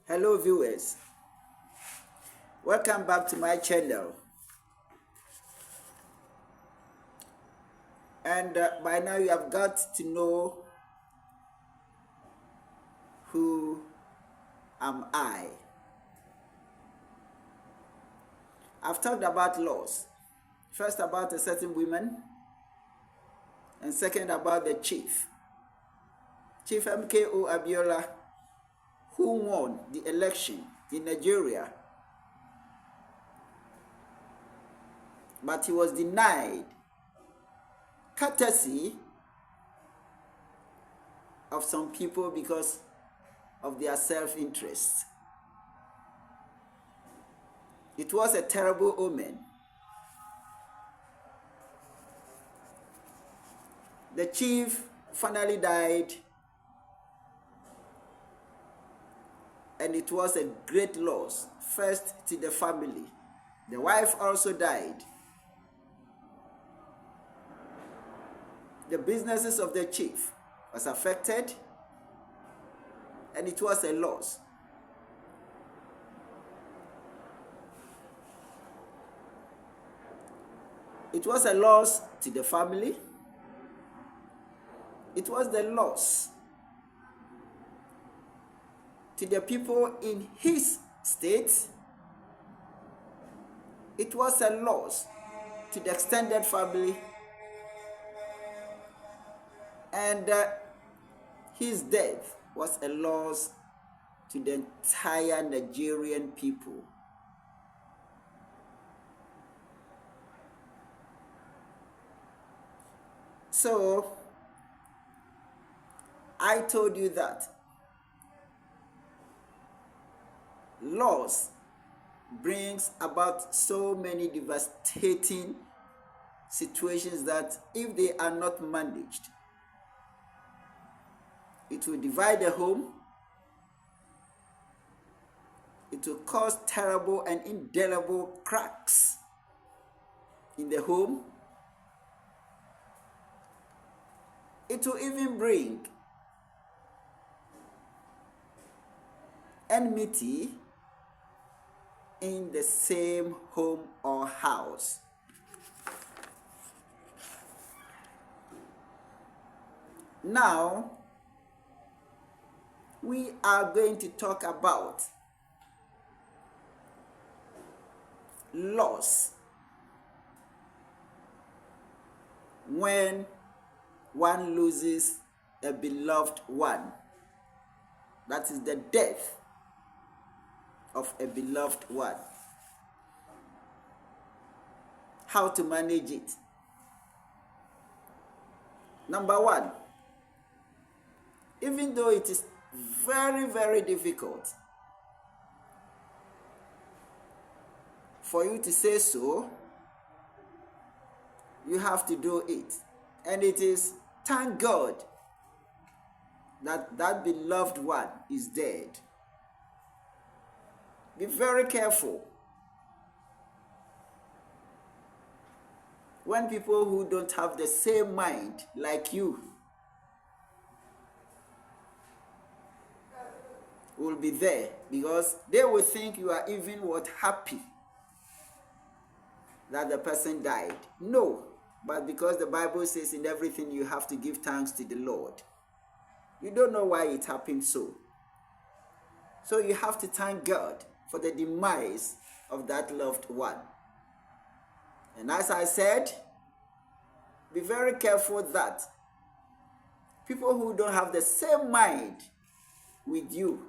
Hello viewers, welcome back to my channel. And by now you have got to know who am I. I've talked about laws. First about a certain woman, and second about the Chief M.K.O. Abiola, who won the election in Nigeria, but he was denied courtesy of some people because of their self-interest. It was a terrible omen. The chief finally died, and it was a great loss, first to the family. The wife also died. The businesses of the chief was affected, and it was a loss. It was a loss to the family. It was the loss to the people in his state. It was a loss to the extended family, and his death was a loss to the entire Nigerian people. So I told you that loss brings about so many devastating situations that if they are not managed, it will divide the home. It will cause terrible and indelible cracks in the home. It will even bring enmity in the same home or house. Now, we are going to talk about loss when one loses a beloved one. That is the death of a beloved one. How to manage it? Number one, even though it is very, very difficult for you to say so, you have to do it. And it is, thank God that that beloved one is dead. Be very careful when people who don't have the same mind like you will be there, because they will think you are even happy that the person died. No, but because the Bible says in everything you have to give thanks to the Lord. You don't know why it happened so. So you have to thank God for the demise of that loved one. And as I said, be very careful that people who don't have the same mind with you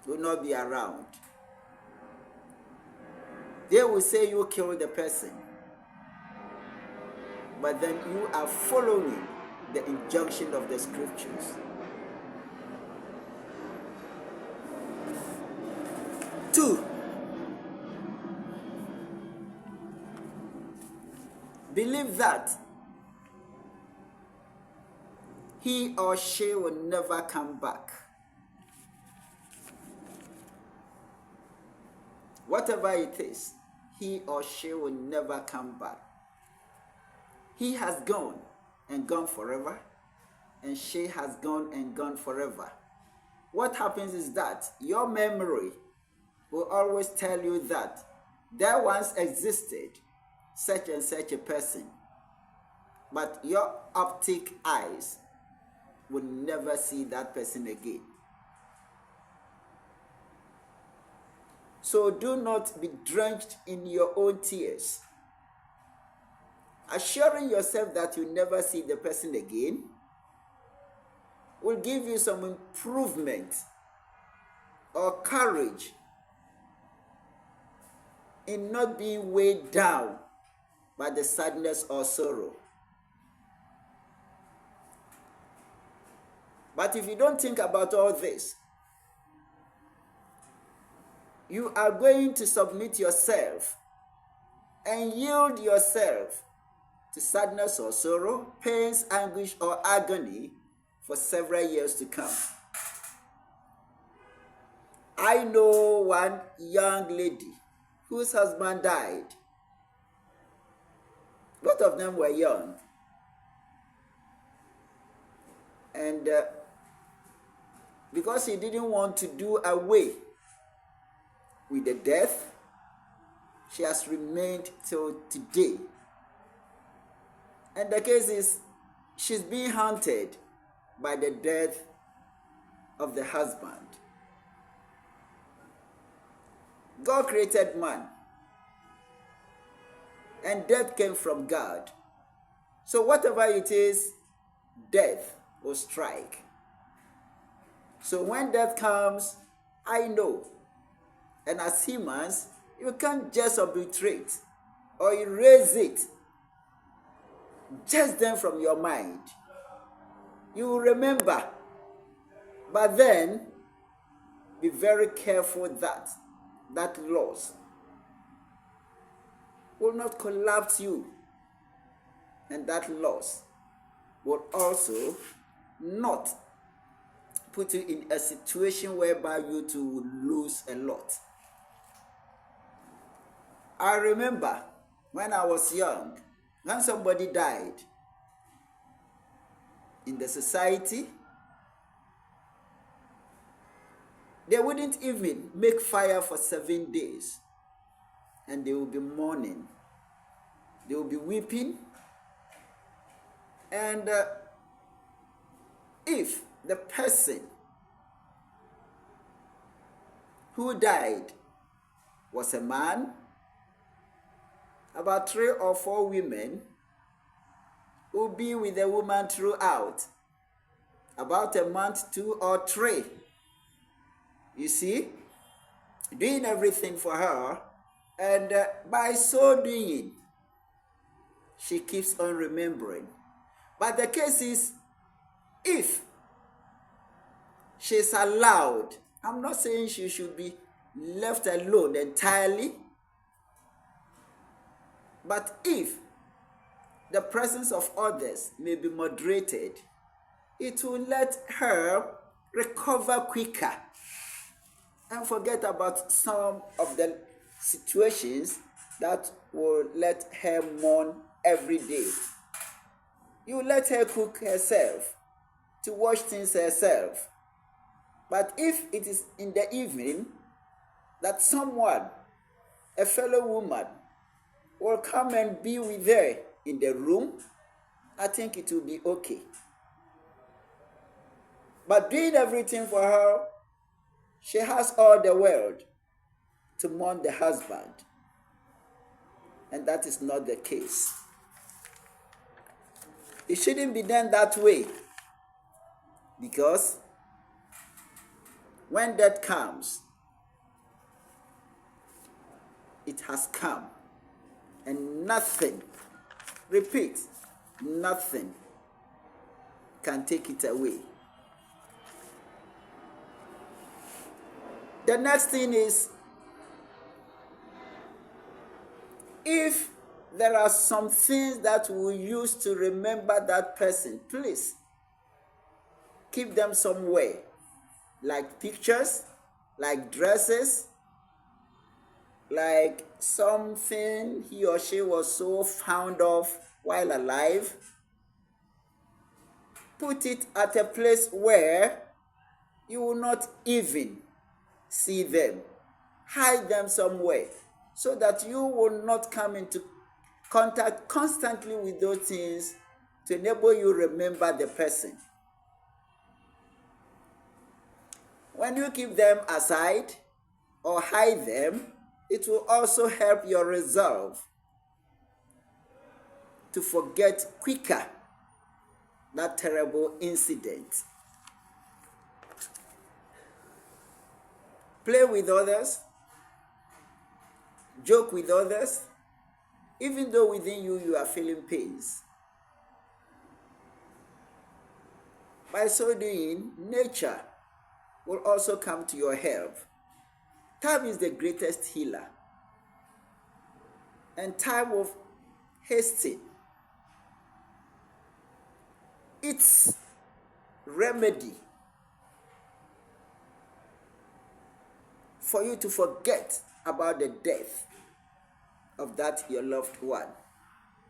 will not be around. They will say you killed the person, but then you are following the injunction of the scriptures. 2, believe that he or she will never come back. Whatever it is, he or she will never come back. He has gone and gone forever, and she has gone and gone forever. what happens is that your memory will always tell you that there once existed such and such a person, but your optic eyes will never see that person again. So do not be drenched in your own tears. Assuring yourself that you never see the person again will give you some improvement or courage in not being weighed down by the sadness or sorrow. But if you don't think about all this, you are going to submit yourself and yield yourself to sadness or sorrow, pains, anguish, or agony for several years to come. I know one young lady whose husband died. Both of them were young. And because he didn't want to do away with the death, she has remained till today. And the case is, she's being haunted by the death of the husband. God created man, and death came from God. So whatever it is, death will strike. So when death comes, I know. And as humans, you can't just obliterate or erase it just then from your mind. You will remember, but then be very careful that that loss will not collapse you, and that loss will also not put you in a situation whereby you too will lose a lot. I remember when I was young, when somebody died in the society, they wouldn't even make fire for 7 days, and they will be mourning. They will be weeping, and if the person who died was a man, about 3 or 4 women will be with the woman throughout, about a month, 2 or 3. You see, doing everything for her, and by so doing, she keeps on remembering. But the case is, if she's allowed, I'm not saying she should be left alone entirely, but if the presence of others may be moderated, it will let her recover quicker and forget about some of the situations that will let her mourn every day. You let her cook herself, to wash things herself. But if it is in the evening that someone, a fellow woman, will come and be with her in the room, I think it will be okay. But doing everything for her, she has all the world to mourn the husband. And that is not the case. It shouldn't be done that way. Because when death comes, it has come. And nothing, repeat, nothing can take it away. The next thing is, if there are some things that we use to remember that person, please keep them somewhere, like pictures, like dresses, like something he or she was so fond of while alive. Put it at a place where you will not even see them. Hide them somewhere so that you will not come into contact constantly with those things to enable you remember the person. When you keep them aside or hide them, it will also help your resolve to forget quicker that terrible incident. Play with others, joke with others, even though within you you are feeling pains. By so doing, nature will also come to your help. Time is the greatest healer, and time of hasting, its remedy for you to forget about the death of that your loved one.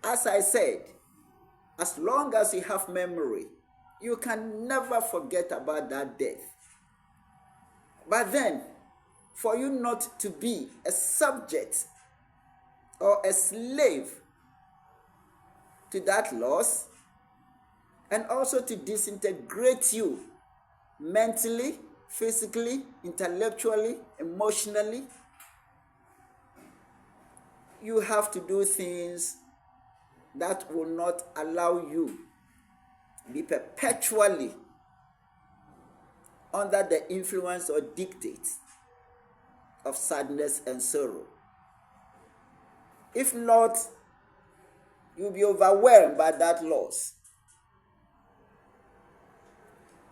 As I said, as long as you have memory, you can never forget about that death. But then, for you not to be a subject or a slave to that loss, and also to disintegrate you mentally, physically, intellectually, emotionally, you have to do things that will not allow you be perpetually under the influence or dictate of sadness and sorrow. If not, you'll be overwhelmed by that loss.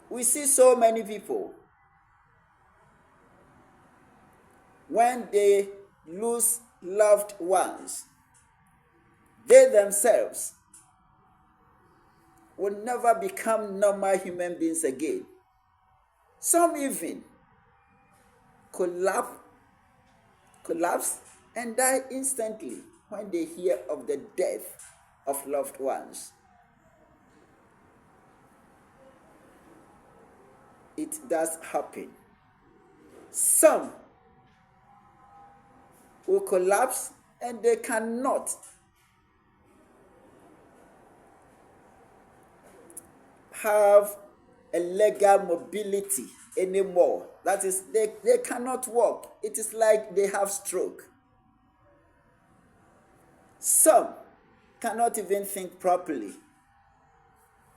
We see so many people, when they lose loved ones, they themselves will never become normal human beings again. Some even collapse and die instantly when they hear of the death of loved ones. It does happen. Some will collapse and they cannot have a legal mobility anymore. That is, they cannot walk. It is like they have stroke. Some cannot even think properly.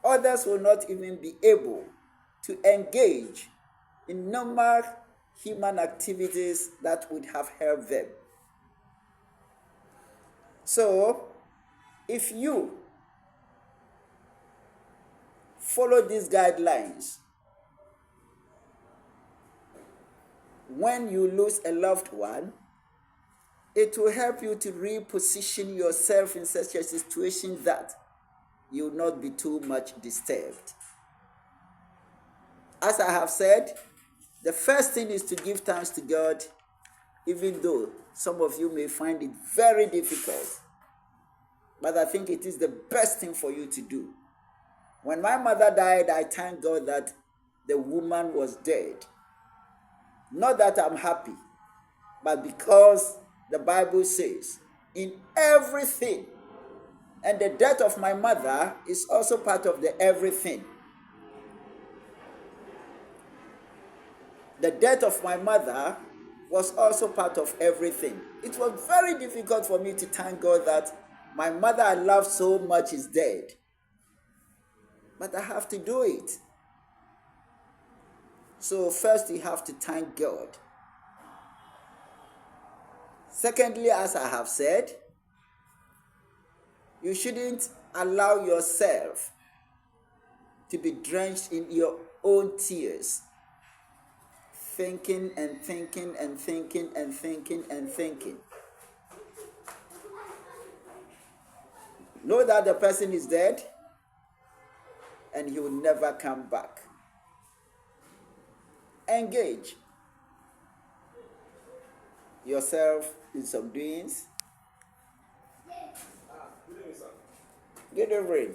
Others will not even be able to engage in normal human activities that would have helped them. So, if you follow these guidelines, when you lose a loved one, it will help you to reposition yourself in such a situation that you will not be too much disturbed. As I have said, the first thing is to give thanks to God, even though some of you may find it very difficult. But I think it is the best thing for you to do. When my mother died, I thank God that the woman was dead. Not that I'm happy, but because the Bible says, in everything, and the death of my mother is also part of the everything. The death of my mother was also part of everything. It was very difficult for me to thank God that my mother I loved so much is dead. But I have to do it. So first you have to thank God. Secondly, as I have said, you shouldn't allow yourself to be drenched in your own tears, thinking and thinking and thinking and thinking and thinking. Know that the person is dead and he will never come back. Engage yourself in some doings. Good evening, sir. Good evening.